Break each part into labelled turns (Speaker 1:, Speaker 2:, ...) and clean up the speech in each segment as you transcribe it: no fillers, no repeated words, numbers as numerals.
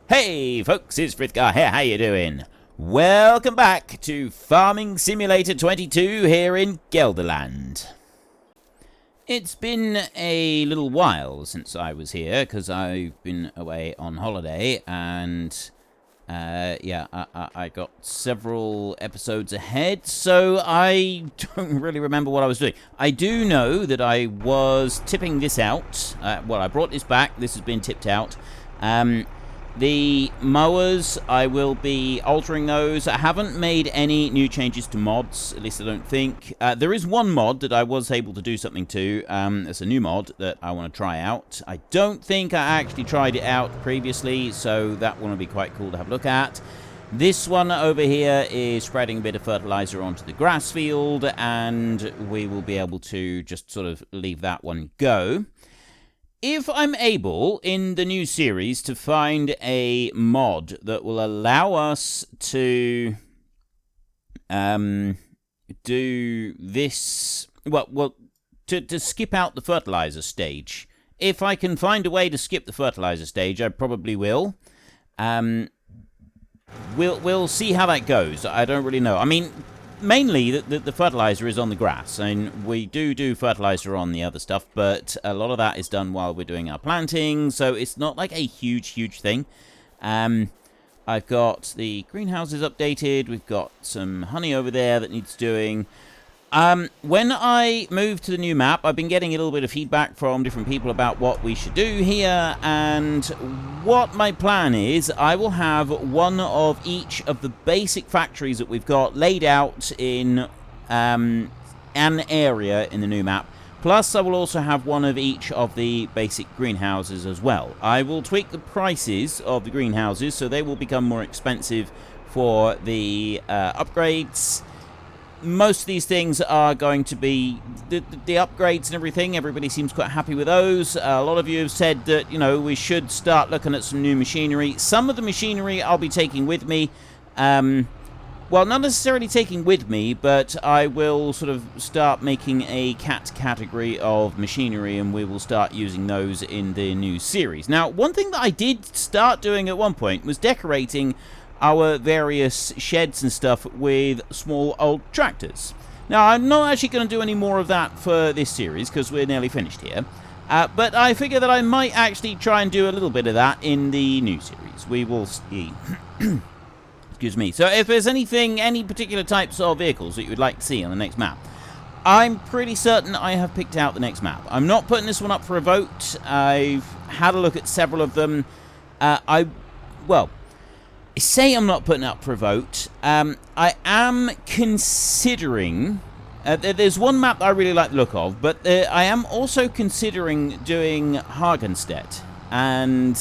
Speaker 1: Hey folks, it's Frithgar here, how you doing? Welcome back to Farming Simulator 22 here in Gelderland. It's been a little while since I was here, because I've been away on holiday, and I got several episodes ahead, so I don't really remember what I was doing. I do know that I was tipping this out. I brought this back, this has been tipped out. The mowers, I will be altering those. I haven't made any new changes to mods, at least I don't think. There is one mod that I was able to do something to. It's a new mod that I want to try out. I don't think I actually tried it out previously, so that one will be quite cool to have a look at. This one over here is spreading a bit of fertilizer onto the grass field, and we will be able to just sort of leave that one go. If I'm able, in the new series, to find a mod that will allow us to do this, to skip out the fertilizer stage. If I can find a way to skip the fertilizer stage, I probably will. We'll see how that goes. I don't really know. I mean, mainly, the fertilizer is on the grass, and we do fertilizer on the other stuff, but a lot of that is done while we're doing our planting, so it's not like a huge thing. I've got the greenhouses updated, we've got some honey over there that needs doing. When I moved to the new map, I've been getting a little bit of feedback from different people about what we should do here, and what my plan is, I will have one of each of the basic factories that we've got laid out in an area in the new map. Plus, I will also have one of each of the basic greenhouses as well. I will tweak the prices of the greenhouses, so they will become more expensive for the upgrades. Most of these things are going to be the upgrades and everything. Everybody seems quite happy with those. A lot of you have said that, you know, we should start looking at some new machinery. Some of the machinery I'll be taking with me. Well, not necessarily taking with me, but I will sort of start making a cat category of machinery, and we will start using those in the new series. Now, one thing that I did start doing at one point was decorating our various sheds and stuff with small old tractors. Now, I'm not actually going to do any more of that for this series, because we're nearly finished here. But I figure that I might actually try and do a little bit of that in the new series. We will see. Excuse me. So if there's any particular types of vehicles that you would like to see on the next map, I'm pretty certain I have picked out the next map. I'm not putting this one up for a vote. I've had a look at several of them. Say I'm not putting it up for a vote. I am considering... there's one map that I really like the look of, but I am also considering doing Hagenstedt and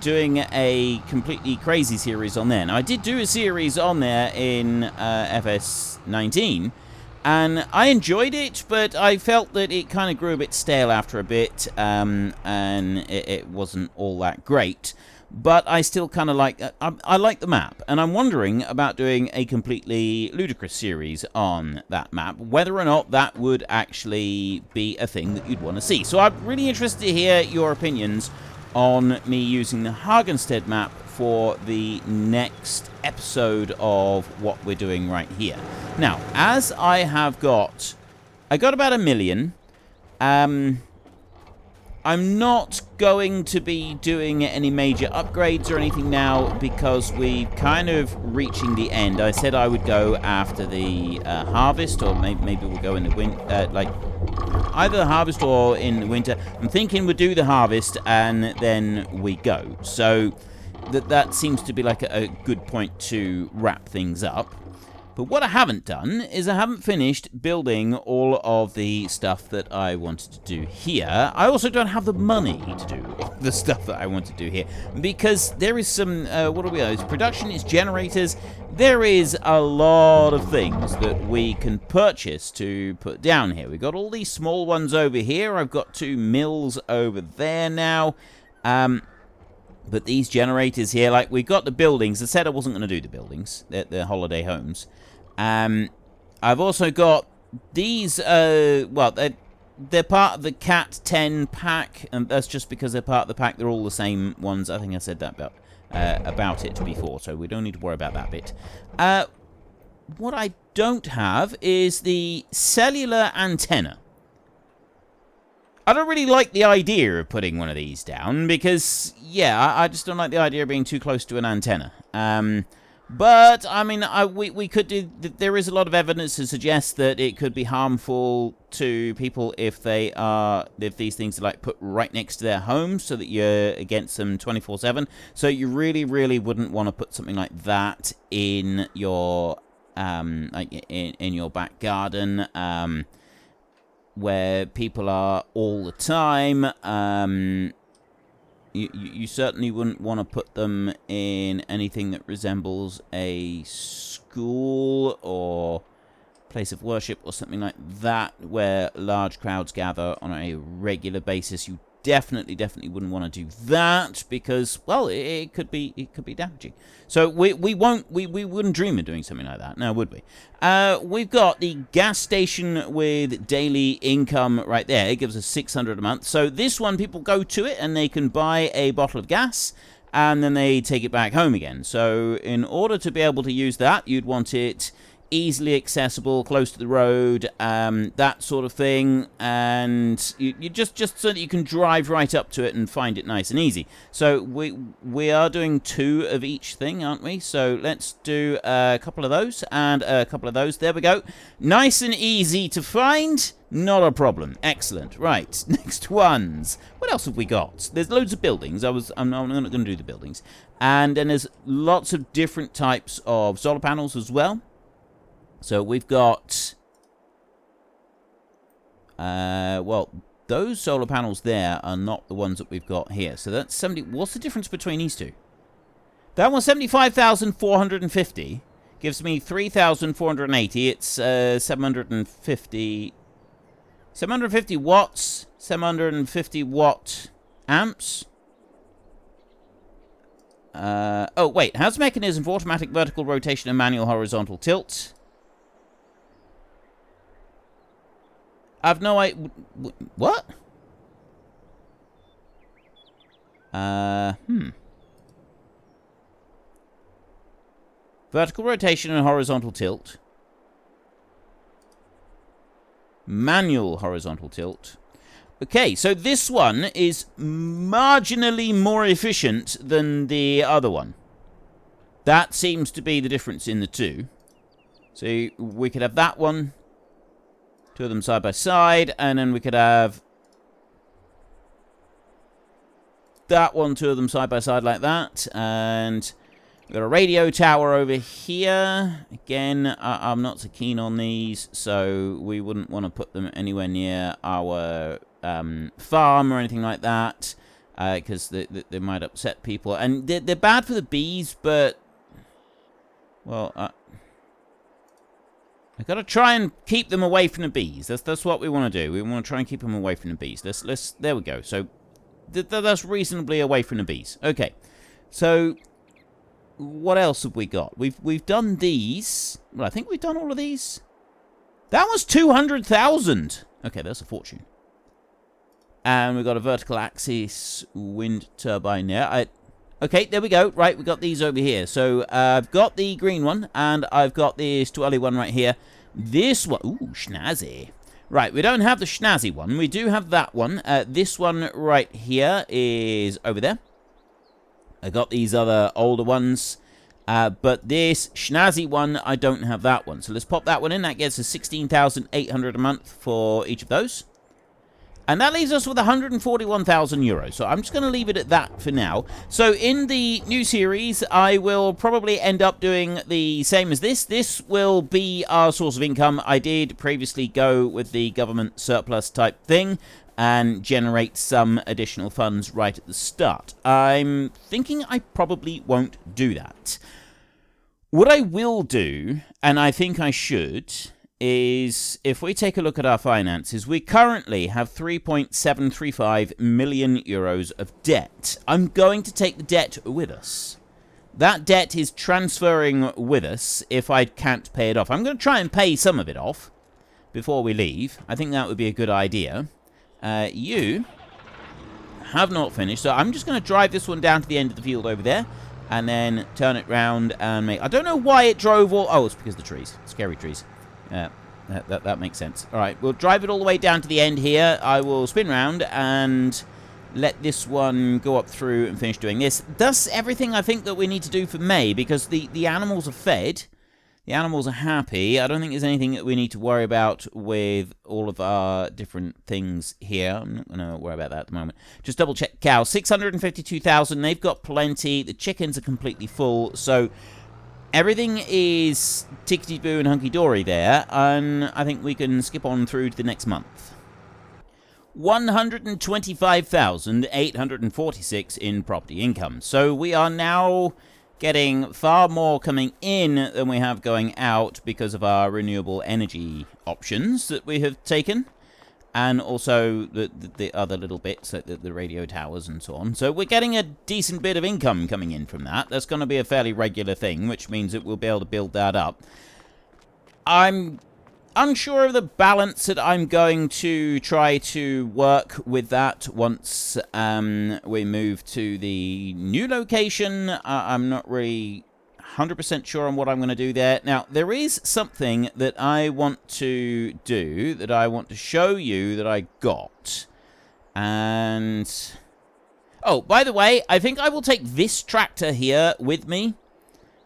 Speaker 1: doing a completely crazy series on there. Now, I did do a series on there in FS19, and I enjoyed it, but I felt that it kind of grew a bit stale after a bit, and it wasn't all that great. But I still kind of like... I like the map, and I'm wondering about doing a completely ludicrous series on that map, whether or not that would actually be a thing that you'd want to see. So I'm really interested to hear your opinions on me using the Hagenstedt map for the next episode of what we're doing right here. Now, as I got about 1 million. I'm not going to be doing any major upgrades or anything now, because we're kind of reaching the end. I said I would go after the harvest, or maybe we'll go in the winter, like either the harvest or in the winter. I'm thinking we'll do the harvest and then we go. So that seems to be like a good point to wrap things up. But what I haven't done is I haven't finished building all of the stuff that I wanted to do here. I also don't have the money to do all the stuff that I want to do here, because there is some, what are we on? Production is generators. There is a lot of things that we can purchase to put down here. We've got all these small ones over here. I've got 2 mills over there now. But these generators here, like, we've got the buildings. I said I wasn't going to do the buildings, the holiday homes. I've also got these, they're part of the Cat 10 pack, and that's just because they're part of the pack. They're all the same ones. I think I said that about about it before, so we don't need to worry about that bit. What I don't have is the cellular antenna. I don't really like the idea of putting one of these down because, yeah, I just don't like the idea of being too close to an antenna. But, I mean, we could do... There is a lot of evidence to suggest that it could be harmful to people if these things are, like, put right next to their home so that you're against them 24/7. So you really, really wouldn't want to put something like that in your, in your back garden, where people are all the time. You certainly wouldn't want to put them in anything that resembles a school or place of worship or something like that, where large crowds gather on a regular basis. You definitely wouldn't want to do that because, well, it could be damaging. So we wouldn't dream of doing something like that, now would we? We've got the gas station with daily income right there. It gives us $600 a month. So this one, people go to it and they can buy a bottle of gas and then they take it back home again. So in order to be able to use that, you'd want it easily accessible, close to the road, that sort of thing, and you just so that you can drive right up to it and find it nice and easy. So we are doing 2 of each thing, aren't we? So let's do a couple of those and a couple of those. There we go. Nice and easy to find. Not a problem. Excellent. Right. Next ones. What else have we got? There's loads of buildings. I'm not going to do the buildings. And then there's lots of different types of solar panels as well. So we've got, well, those solar panels there are not the ones that we've got here. So that's 70. What's the difference between these two? That one's 75,450. Gives me 3,480. It's 750 watts, 750 watt amps. Oh, wait. Has mechanism for automatic vertical rotation and manual horizontal tilt. I've no idea. What? Vertical rotation and horizontal tilt. Manual horizontal tilt. Okay, so this one is marginally more efficient than the other one. That seems to be the difference in the two. So we could have that one. 2 of them side by side, and then we could have that one, 2 of them side by side like that, and we've got a radio tower over here. Again, I'm not so keen on these, so we wouldn't want to put them anywhere near our farm or anything like that, because they might upset people, and they're bad for the bees, but, well, I've got to try and keep them away from the bees. That's what we want to do. We want to try and keep them away from the bees. There we go. So that's reasonably away from the bees. Okay. So what else have we got? We've done these. Well, I think we've done all of these. That was 200,000. Okay, that's a fortune. And we've got a vertical axis wind turbine there. Okay, there we go. Right, we've got these over here. So I've got the green one, and I've got this twirly one right here. This one, ooh, schnazzy. Right, we don't have the schnazzy one. We do have that one. This one right here is over there. I got these other older ones. But this schnazzy one, I don't have that one. So let's pop that one in. That gets us 16,800 a month for each of those. And that leaves us with 141,000 euros. So I'm just going to leave it at that for now. So in the new series, I will probably end up doing the same as this. This will be our source of income. I did previously go with the government surplus type thing and generate some additional funds right at the start. I'm thinking I probably won't do that. What I will do, and I think I should, is if we take a look at our finances, we currently have 3.735 million euros of debt. I'm going to take the debt with us. That debt is transferring with us if I can't pay it off. I'm going to try and pay some of it off before we leave. I think that would be a good idea. You have not finished, so I'm just going to drive this one down to the end of the field over there. and then turn it round and make... I don't know why it drove all... Oh, it's because of the trees. Scary trees. That makes sense. All right, we'll drive it all the way down to the end here. I will spin round and let this one go up through and finish doing this. That's everything I think that we need to do for May, because the animals are fed. The animals are happy. I don't think there's anything that we need to worry about with all of our different things here. I'm not going to worry about that at the moment. Just double check cows. 652,000. They've got plenty. The chickens are completely full. So everything is tickety-boo and hunky-dory there. And I think we can skip on through to the next month. 125,846 in property income. So we are now getting far more coming in than we have going out because of our renewable energy options that we have taken, and also the other little bits, like the radio towers and so on. So we're getting a decent bit of income coming in from that. That's going to be a fairly regular thing, which means that we'll be able to build that up. I'm unsure of the balance that I'm going to try to work with that once we move to the new location. I'm not really 100% sure on what I'm going to do there. Now, there is something that I want to do, that I want to show you that I got. And... oh, by the way, I think I will take this tractor here with me.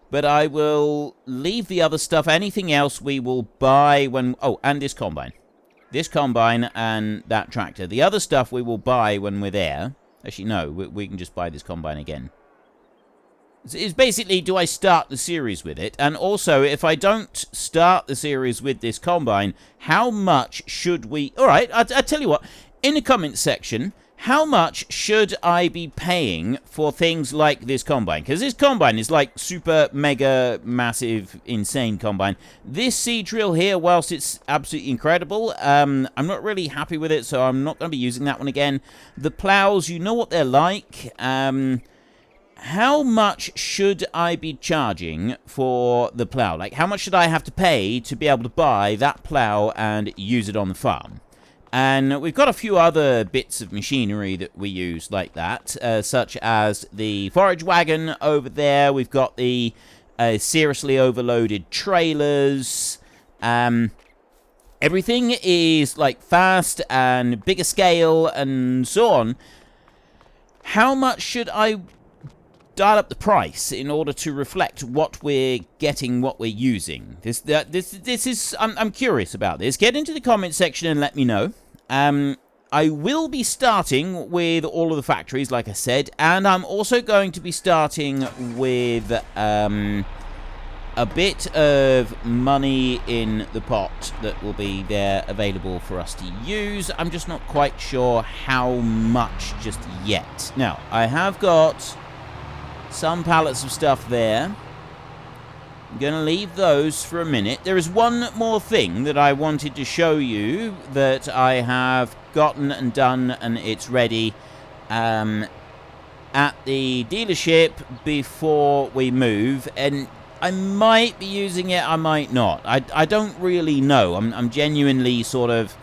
Speaker 1: But I will leave the other stuff. Anything else we will buy when... oh, and this combine. This combine and that tractor. The other stuff we will buy when we're there. Actually, no. We can just buy this combine again. It's basically, do I start the series with it? And also, if I don't start the series with this combine, how much should we... alright, I'll tell you what. In the comments section... how much should I be paying for things like this combine? Because this combine is like super, mega, massive, insane combine. This seed drill here, whilst it's absolutely incredible, I'm not really happy with it, so I'm not going to be using that one again. The plows, you know what they're like. How much should I be charging for the plow? Like, how much should I have to pay to be able to buy that plow and use it on the farm? And we've got a few other bits of machinery that we use like that, such as the forage wagon over there. We've got the seriously overloaded trailers. Everything is like fast and bigger scale and so on. How much should I dial up the price in order to reflect what we're getting, what we're using? This is I'm curious about this. Get into the comments section and let me know. I will be starting with all of the factories, like I said, and I'm also going to be starting with a bit of money in the pot that will be there available for us to use. I'm just not quite sure how much just yet. Now, I have got some pallets of stuff there. I'm going to leave those for a minute. There is one more thing that I wanted to show you that I have gotten and done, and it's ready at the dealership before we move. And I might be using it, I might not. I don't really know. I'm genuinely sort of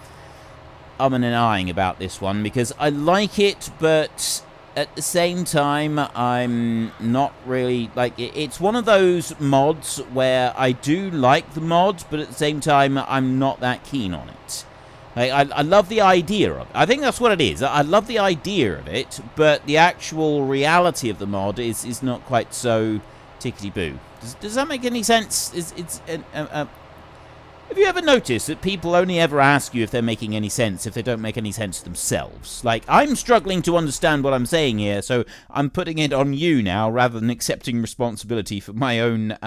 Speaker 1: umming and ahhing about this one because I like it, but at the same time, I'm not really, like, it's one of those mods where I do like the mods, but at the same time, I'm not that keen on it. Like, I love the idea of it. I think that's what it is. I love the idea of it, but the actual reality of the mod is not quite so tickety-boo. Does that make any sense? Have you ever noticed that people only ever ask you if they're making any sense if they don't make any sense themselves? Like, I'm struggling to understand what I'm saying here, so I'm putting it on you now rather than accepting responsibility for my own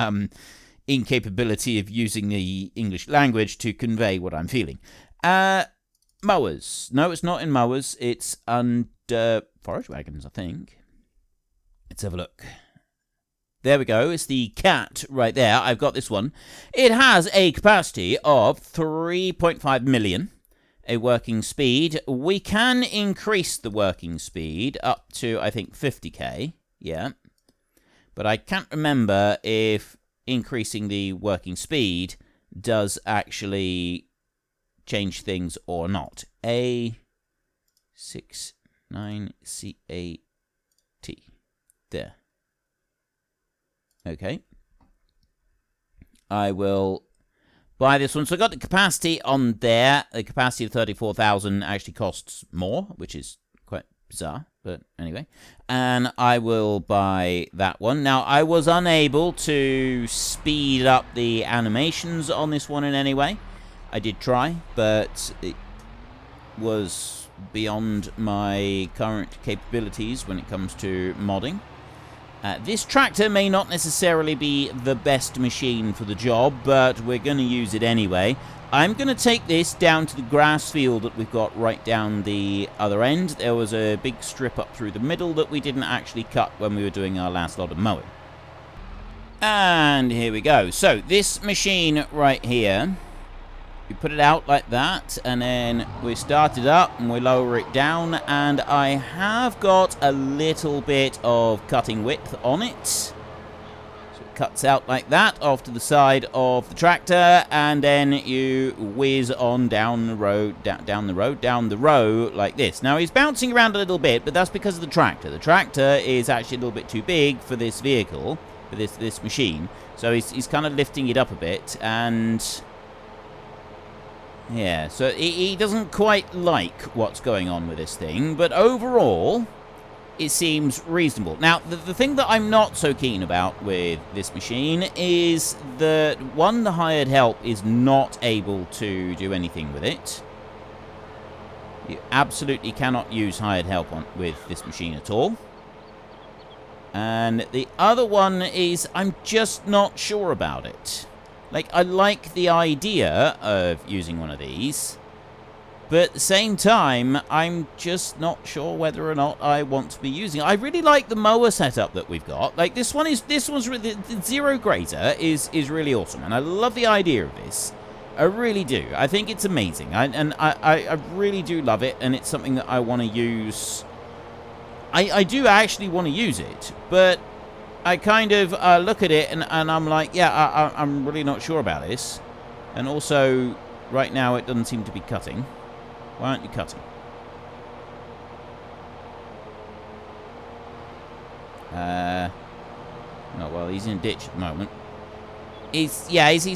Speaker 1: incapability of using the English language to convey what I'm feeling. Mowers. No, it's not in mowers. It's under forage wagons, I think. Let's have a look. There we go. It's the cat right there. I've got this one. It has a capacity of 3.5 million, a working speed. We can increase the working speed up to, I think, 50k. Yeah. But I can't remember if increasing the working speed does actually change things or not. A69CAT. There. Okay. I will buy this one. So I got the capacity on there. The capacity of 34,000 actually costs more, which is quite bizarre. But anyway. And I will buy that one. Now, I was unable to speed up the animations on this one in any way. I did try, but it was beyond my current capabilities when it comes to modding. This tractor may not necessarily be the best machine for the job, but we're going to use it anyway. I'm going to take this down to the grass field that we've got right down the other end. There was a big strip up through the middle that we didn't actually cut when we were doing our last lot of mowing. And here we go. So this machine right here, we put it out like that, and then we start it up and we lower it down, and I have got a little bit of cutting width on it. So it cuts out like that off to the side of the tractor, and then you whiz on down the road, down the row like this. Now he's bouncing around a little bit, but that's because of the tractor. The tractor is actually a little bit too big for this vehicle, for this machine. So he's kind of lifting it up a bit, and yeah, so he doesn't quite like what's going on with this thing, but overall, it seems reasonable. Now, the thing that I'm not so keen about with this machine is that, one, the hired help is not able to do anything with it. You absolutely cannot use hired help with this machine at all. And the other one is I'm just not sure about it. Like, I like the idea of using one of these, but at the same time, I'm just not sure whether or not I want to be using it. I really like the mower setup that we've got. Like, this one's really, the Zero Grazer is really awesome, and I love the idea of this. I really do. I think it's amazing, I really do love it, and it's something that I want to use. I do actually want to use it, but I kind of look at it and I'm like, yeah, I'm really not sure about this. And also, right now it doesn't seem to be cutting. Why aren't you cutting? Oh, well, he's in a ditch at the moment. He's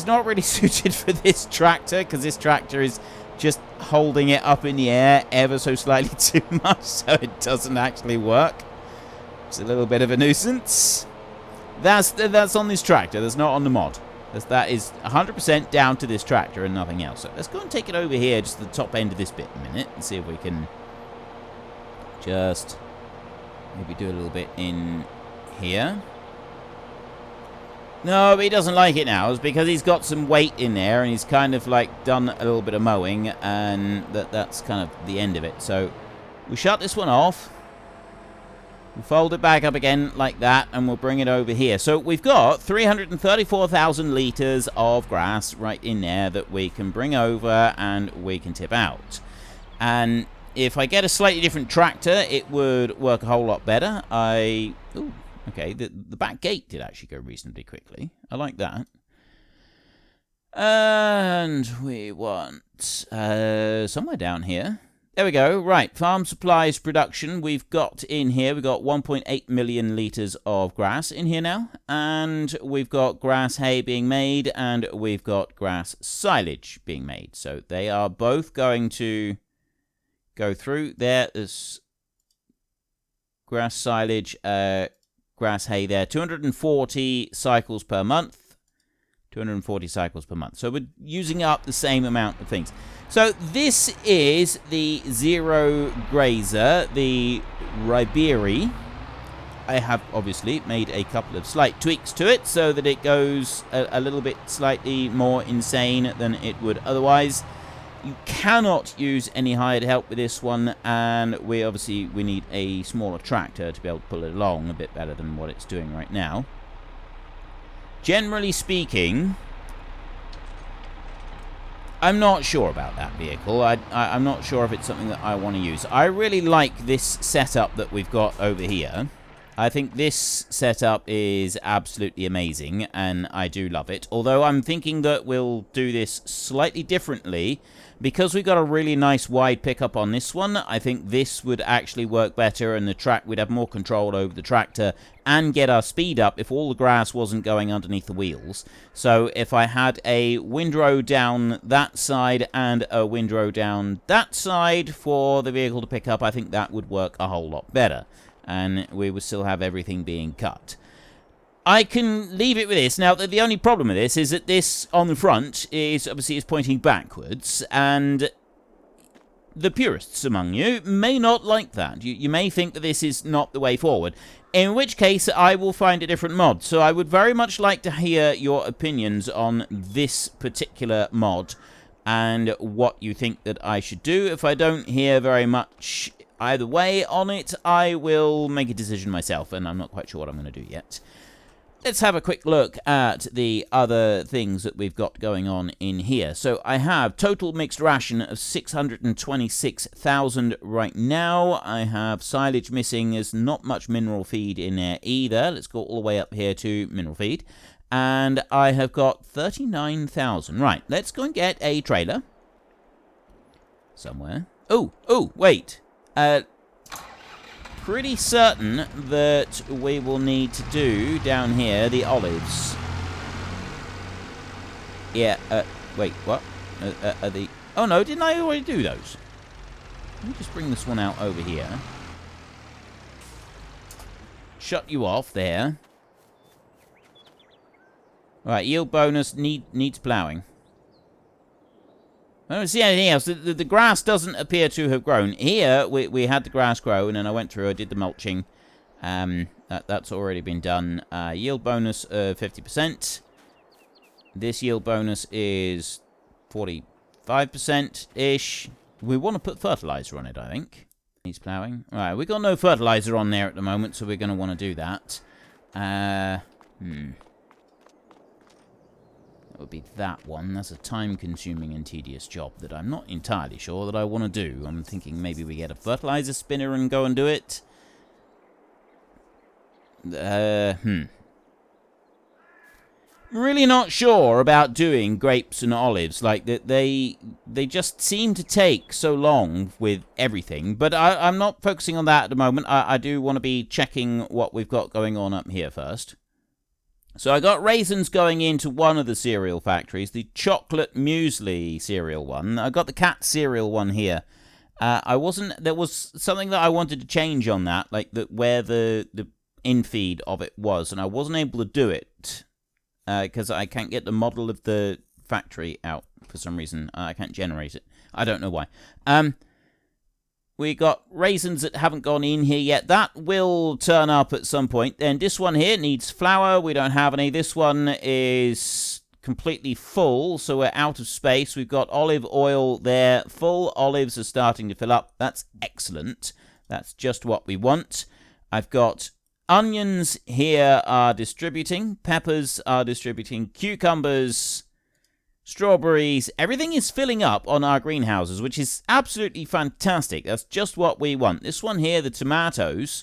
Speaker 1: not really suited for this tractor, because this tractor is just holding it up in the air ever so slightly too much, so it doesn't actually work. It's a little bit of a nuisance. That's on this tractor. That's not on the mod. That is 100% down to this tractor and nothing else. So let's go and take it over here, just the top end of this bit in a minute, and see if we can just maybe do a little bit in here. No, but he doesn't like it now. It's because he's got some weight in there, and he's kind of like done a little bit of mowing, and that's kind of the end of it. So we shut this one off. We'll fold it back up again like that, and we'll bring it over here. So we've got 334,000 litres of grass right in there that we can bring over and we can tip out. And if I get a slightly different tractor, it would work a whole lot better. Ooh, okay, the back gate did actually go reasonably quickly. I like that. And we want somewhere down here. There we go. Right, farm supplies production. We've got in here, we've got 1.8 million litres of grass in here now. And we've got grass hay being made, and we've got grass silage being made. So they are both going to go through there. There's grass silage, grass hay there. 240 cycles per month. 240 cycles per month. So we're using up the same amount of things. So this is the Zero Grazer, the Ribery. I have obviously made a couple of slight tweaks to it so that it goes a little bit slightly more insane than it would otherwise. You cannot use any hired help with this one, and we need a smaller tractor to be able to pull it along a bit better than what it's doing right now. Generally speaking, I'm not sure about that vehicle. I'm not sure if it's something that I want to use. I really like this setup that we've got over here. I think this setup is absolutely amazing, and I do love it. Although I'm thinking that we'll do this slightly differently Because we've got a really nice wide pickup on this one, I think this would actually work better, and we'd have more control over the tractor and get our speed up if all the grass wasn't going underneath the wheels. So if I had a windrow down that side and a windrow down that side for the vehicle to pick up, I think that would work a whole lot better, and we would still have everything being cut. I can leave it with this. Now, the only problem with this is that this on the front is obviously pointing backwards, and the purists among you may not like that. You may think that this is not the way forward, in which case I will find a different mod. So I would very much like to hear your opinions on this particular mod and what you think that I should do. If I don't hear very much either way on it, I will make a decision myself, and I'm not quite sure what I'm going to do yet. Let's have a quick look at the other things that we've got going on in here. So I have total mixed ration of 626,000 right now. I have silage missing. There's not much mineral feed in there either. Let's go all the way up here to mineral feed. And I have got 39,000. Right, let's go and get a trailer. Somewhere. Oh, wait. Pretty certain that we will need to do down here the olives. Yeah, wait, what? Are the... Oh no, didn't I already do those? Let me just bring this one out over here. Shut you off there. Alright, yield bonus needs ploughing. I don't see anything else. The grass doesn't appear to have grown. Here, we had the grass grow, and then I went through, I did the mulching. That's already been done. Yield bonus of 50%. This yield bonus is 45%-ish. We want to put fertilizer on it, I think. He's ploughing. Alright, we got no fertilizer on there at the moment, so we're going to want to do that. Would be that one. That's a time-consuming and tedious job that I'm not entirely sure that I want to do. I'm thinking maybe we get a fertilizer spinner and go and do it. Really not sure about doing grapes and olives. Like, they just seem to take so long with everything. But I'm not focusing on that at the moment. I do want to be checking what we've got going on up here first. So I got raisins going into one of the cereal factories, the chocolate muesli cereal one. I got the cat cereal one here. There was something that I wanted to change on that, like where the infeed of it was, and I wasn't able to do it because I can't get the model of the factory out for some reason. I can't generate it. I don't know why. We got raisins that haven't gone in here yet. That will turn up at some point. Then this one here needs flour. We don't have any. This one is completely full, so we're out of space. We've got olive oil there. Full olives are starting to fill up. That's excellent. That's just what we want. I've got onions here are distributing. Peppers are distributing. Cucumbers... strawberries, everything is filling up on our greenhouses, which is absolutely fantastic. That's just what we want. This one here, the tomatoes,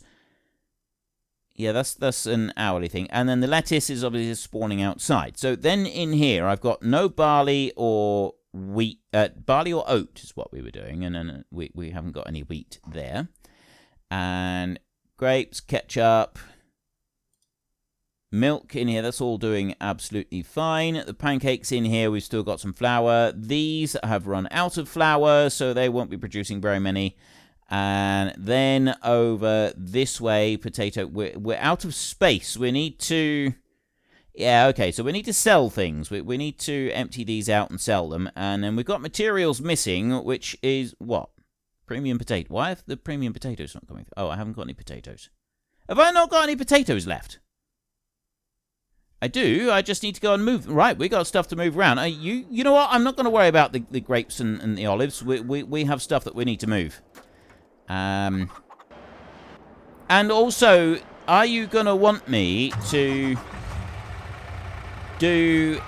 Speaker 1: yeah, that's an hourly thing. And then the lettuce is obviously spawning outside. So then in here, I've got no barley or wheat. Barley or oat is what we were doing, and then we haven't got any wheat there. And grapes, ketchup, milk in here, that's all doing absolutely fine. The pancakes in here, we've still got some flour. These have run out of flour, so they won't be producing very many. And then over this way, potato, we're out of space. We need to... Yeah, okay, so we need to sell things. We need to empty these out and sell them. And then we've got materials missing, which is what? Premium potato. Why have the premium potatoes not coming? Oh, I haven't got any potatoes. Have I not got any potatoes left? I do. I just need to go and move. Right, we got stuff to move around. You know what? I'm not going to worry about the grapes and the olives. We have stuff that we need to move. And also, are you going to want me to do...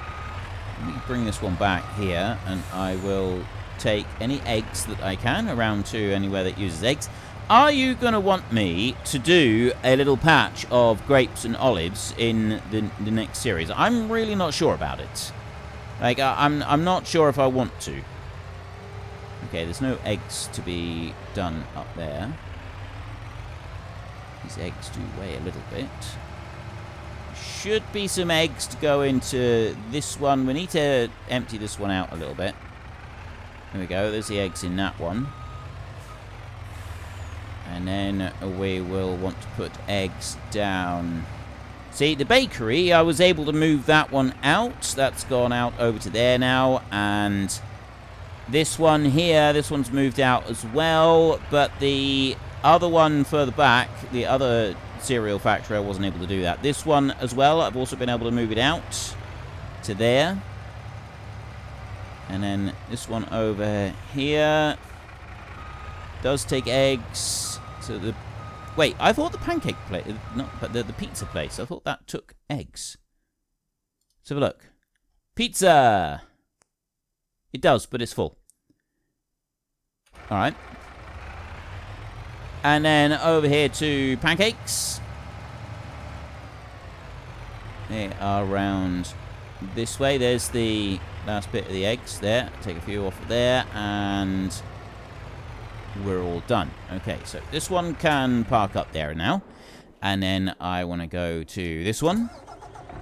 Speaker 1: Let me bring this one back here, and I will take any eggs that I can around to anywhere that uses eggs. Are you going to want me to do a little patch of grapes and olives in the next series? I'm really not sure about it. Like, I'm not sure if I want to. Okay, there's no eggs to be done up there. These eggs do weigh a little bit. Should be some eggs to go into this one. We need to empty this one out a little bit. There we go. There's the eggs in that one. And then we will want to put eggs down. See, the bakery, I was able to move that one out. That's gone out over to there now. And this one here, this one's moved out as well. But the other one further back, the other cereal factory, I wasn't able to do that. This one as well, I've also been able to move it out to there. And then this one over here does take eggs. So the... Wait, I thought the pancake place... Not, but the pizza place, I thought that took eggs. Let's have a look. Pizza! It does, but it's full. Alright. And then over here to pancakes. They are around this way. There's the last bit of the eggs there. Take a few off of there, and we're all done. Okay, so this one can park up there now. And then I want to go to this one.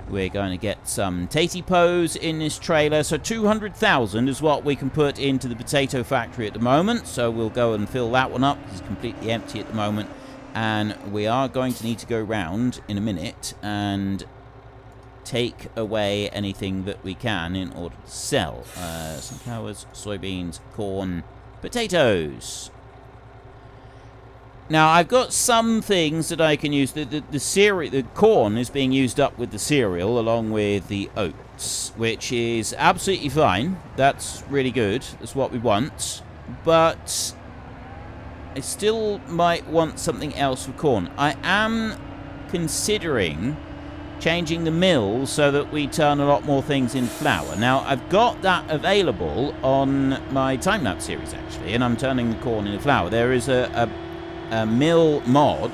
Speaker 1: We're going to get some Tatey-Pos in this trailer. So 200,000 is what we can put into the potato factory at the moment. So we'll go and fill that one up. It's completely empty at the moment. And we are going to need to go round in a minute and take away anything that we can in order to sell. Sunflowers, soybeans, corn, potatoes. Now, I've got some things that I can use. The corn is being used up with the cereal along with the oats, which is absolutely fine. That's really good. That's what we want. But I still might want something else for corn. I am considering changing the mill so that we turn a lot more things in flour. Now, I've got that available on my time-lapse series, actually, and I'm turning the corn into flour. There is a mill mod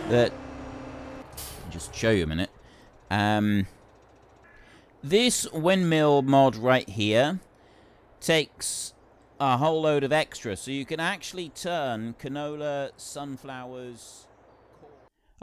Speaker 1: that... I'll just show you a minute. This windmill mod right here takes a whole load of extra, so you can actually turn canola, sunflowers...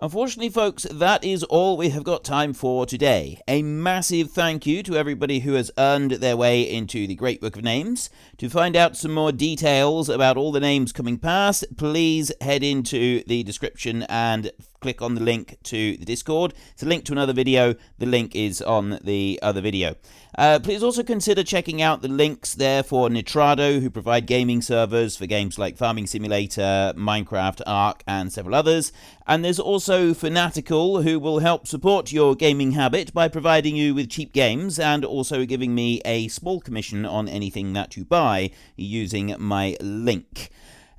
Speaker 1: Unfortunately, folks, that is all we have got time for today. A massive thank you to everybody who has earned their way into the Great Book of Names. To find out some more details about all the names coming past, please head into the description and click on the link to the Discord. It's a link to another video. The link is on the other video. Please also consider checking out the links there for Nitrado, who provide gaming servers for games like Farming Simulator, Minecraft, Ark, and several others. And there's also Fanatical, who will help support your gaming habit by providing you with cheap games and also giving me a small commission on anything that you buy using my link.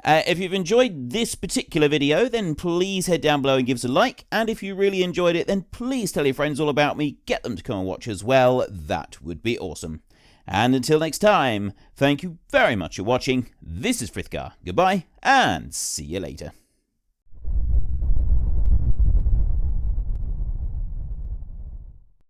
Speaker 1: If you've enjoyed this particular video, then please head down below and give us a like. And if you really enjoyed it, then please tell your friends all about me. Get them to come and watch as well. That would be awesome. And until next time, thank you very much for watching. This is Frithgar. Goodbye, and see you later.